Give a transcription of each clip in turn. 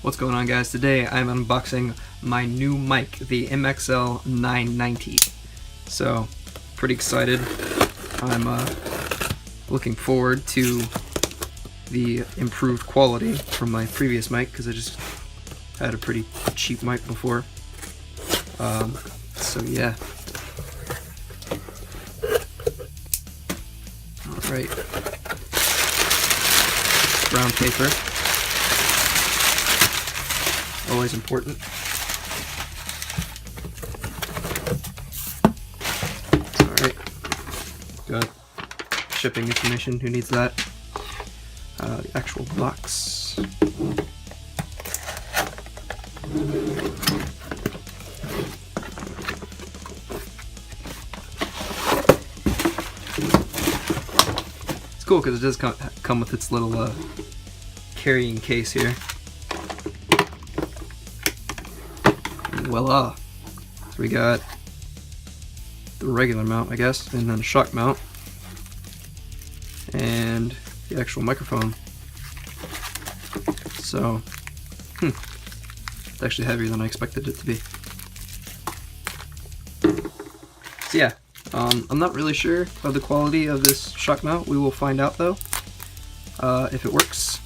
What's going on, guys? Today I'm unboxing my new mic, the MXL 990. So, pretty excited. I'm looking forward to the improved quality from my previous mic, because I just had a pretty cheap mic before. So yeah. Alright. Brown paper. Always important. Alright. Got shipping information. Who needs that? The actual box. It's cool because it does come with its little carrying case here. Voila! So we got the regular mount, I guess, and then a shock mount, and the actual microphone. So, it's actually heavier than I expected it to be. So yeah, I'm not really sure of the quality of this shock mount. We will find out though, if it works.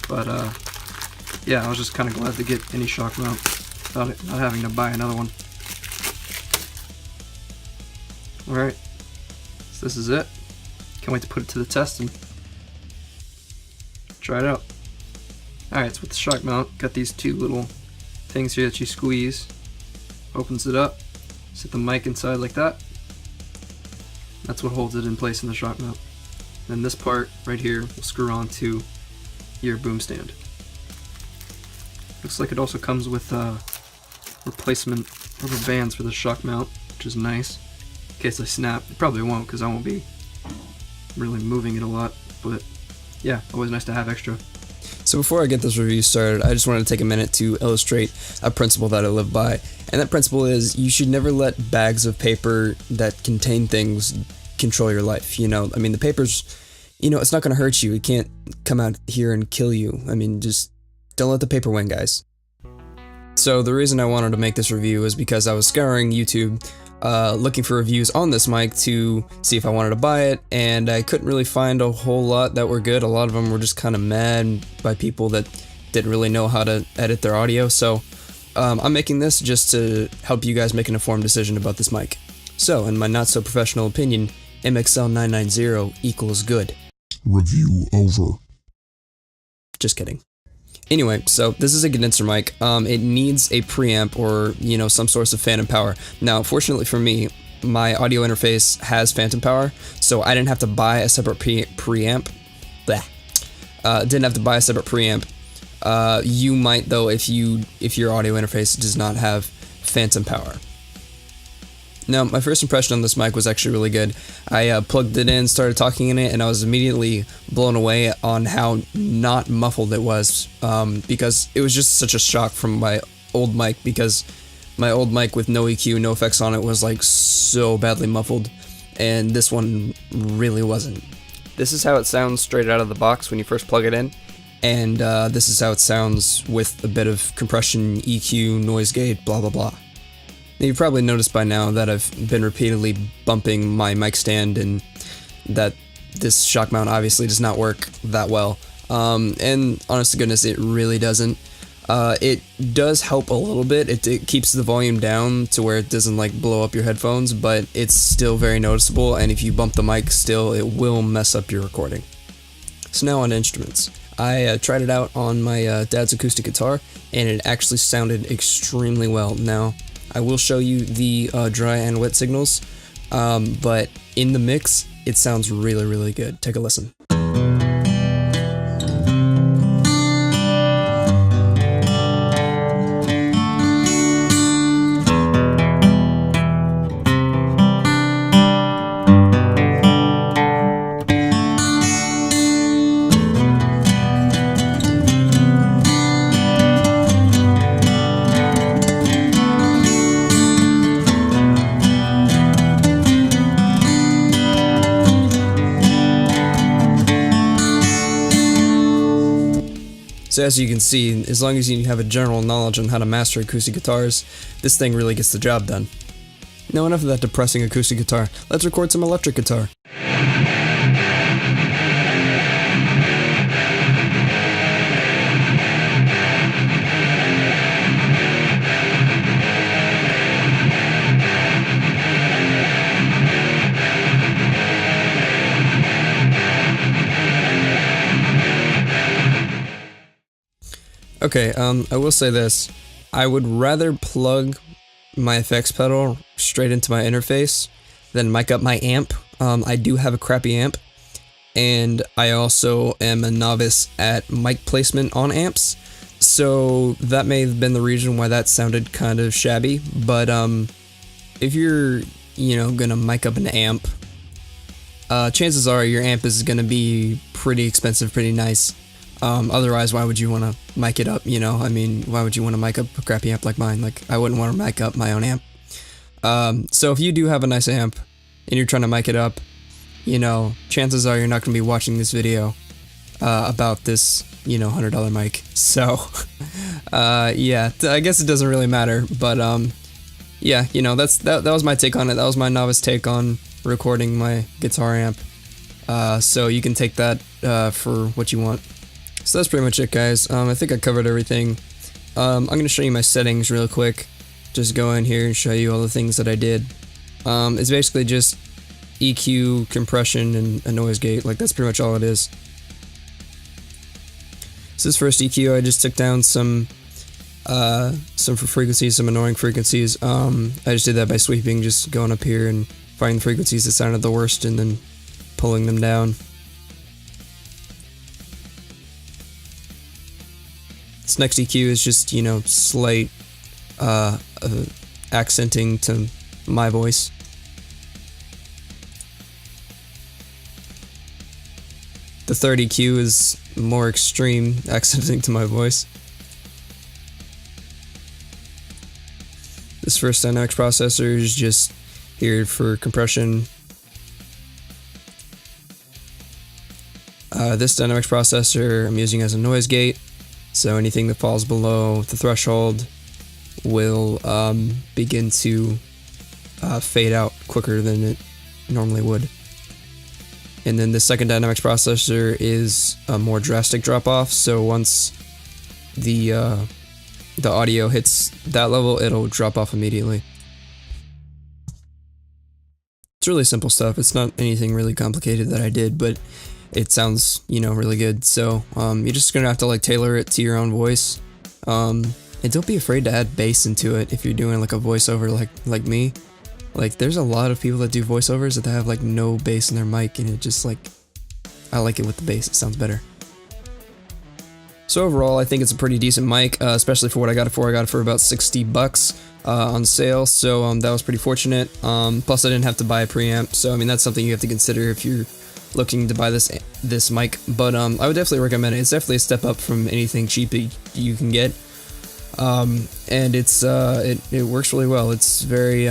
But yeah, I was just kind of glad to get any shock mount, not having to buy another one. Alright, so this is it. Can't wait to put it to the test and try it out. Alright, so with the shock mount, got these two little things here that you squeeze. Opens it up, set the mic inside like that. That's what holds it in place in the shock mount. Then this part right here will screw onto your boom stand. Looks like it also comes with replacement rubber bands for the shock mount, which is nice. In case I snap, it probably won't because I won't be really moving it a lot, but yeah, always nice to have extra. So before I get this review started, I just wanted to take a minute to illustrate a principle that I live by, and that principle is you should never let bags of paper that contain things control your life. You know, I mean, the paper's, you know, it's not going to hurt you. It can't come out here and kill you. I mean, just don't let the paper win, guys. So the reason I wanted to make this review is because I was scouring YouTube looking for reviews on this mic to see if I wanted to buy it, and I couldn't really find a whole lot that were good. A lot of them were just kind of mad by people that didn't really know how to edit their audio, so I'm making this just to help you guys make an informed decision about this mic. So, in my not-so-professional opinion, MXL 990 equals good. Review over. Just kidding. Anyway, so this is a condenser mic. It needs a preamp or, you know, some source of phantom power. Now, fortunately for me, my audio interface has phantom power, so I didn't have to buy a separate preamp. Didn't have to buy a separate preamp. You might though if your audio interface does not have phantom power. Now, my first impression on this mic was actually really good. I plugged it in, started talking in it, and I was immediately blown away on how not muffled it was, because it was just such a shock from my old mic, because my old mic with no EQ, no effects on it was like so badly muffled, and this one really wasn't. This is how it sounds straight out of the box when you first plug it in, and this is how it sounds with a bit of compression, EQ, noise gate, blah blah blah. Now, you've probably noticed by now that I've been repeatedly bumping my mic stand and that this shock mount obviously does not work that well. And honest to goodness, it really doesn't. It does help a little bit. It keeps the volume down to where it doesn't like blow up your headphones, but it's still very noticeable, and if you bump the mic still, it will mess up your recording. So now on instruments. I tried it out on my dad's acoustic guitar, and it actually sounded extremely well. Now, I will show you the dry and wet signals, but in the mix, it sounds really, really good. Take a listen. So as you can see, as long as you have a general knowledge on how to master acoustic guitars, this thing really gets the job done. Now enough of that depressing acoustic guitar, let's record some electric guitar. Okay, I will say this. I would rather plug my effects pedal straight into my interface than mic up my amp. I do have a crappy amp, and I also am a novice at mic placement on amps, so that may have been the reason why that sounded kind of shabby, but if you're, gonna mic up an amp, chances are your amp is gonna be pretty expensive, pretty nice. Otherwise, why would you want to mic it up, I mean, why would you want to mic up a crappy amp like mine? Like, I wouldn't want to mic up my own amp. So if you do have a nice amp, and you're trying to mic it up, chances are you're not going to be watching this video, about this, $100 mic. So, yeah, I guess it doesn't really matter, but, yeah, that was my take on it. That was my novice take on recording my guitar amp. So you can take that, for what you want. So that's pretty much it, guys. I think I covered everything. I'm going to show you my settings real quick. Just go in here and show you all the things that I did. It's basically just EQ, compression, and a noise gate. Like, that's pretty much all it is. So this first EQ, I just took down some frequencies, some annoying frequencies. I just did that by sweeping, just going up here and finding the frequencies that sounded the worst and then pulling them down. This next EQ is just, slight accenting to my voice. The third EQ is more extreme accenting to my voice. This first dynamics processor is just here for compression. This dynamics processor I'm using as a noise gate. So anything that falls below the threshold will begin to fade out quicker than it normally would. And then the second dynamics processor is a more drastic drop-off, so once the audio hits that level, it'll drop off immediately. It's really simple stuff. It's not anything really complicated that I did, but it sounds, really good. So you're just gonna have to tailor it to your own voice, and don't be afraid to add bass into it if you're doing a voiceover like me. There's a lot of people that do voiceovers that have no bass in their mic, and it just I like it with the bass. It sounds better. So overall, I think it's a pretty decent mic, especially for what I got it for. I got it for about $60 on sale, so that was pretty fortunate. Plus, I didn't have to buy a preamp, so I mean that's something you have to consider if you're looking to buy this mic. But I would definitely recommend it. It's definitely a step up from anything cheap you can get, and it works really well. It's very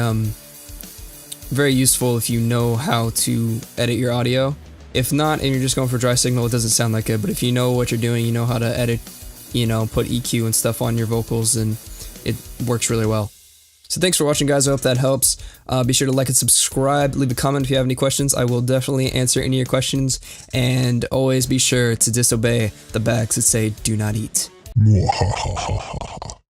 useful if you know how to edit your audio. If not, and you're just going for dry signal, it doesn't sound that good. But if you know what you're doing, you know how to edit, put EQ and stuff on your vocals, and it works really well. So thanks for watching, guys. I hope that helps. Be sure to like and subscribe. Leave a comment if you have any questions. I will definitely answer any of your questions. And always be sure to disobey the bags that say do not eat. Mwahaha.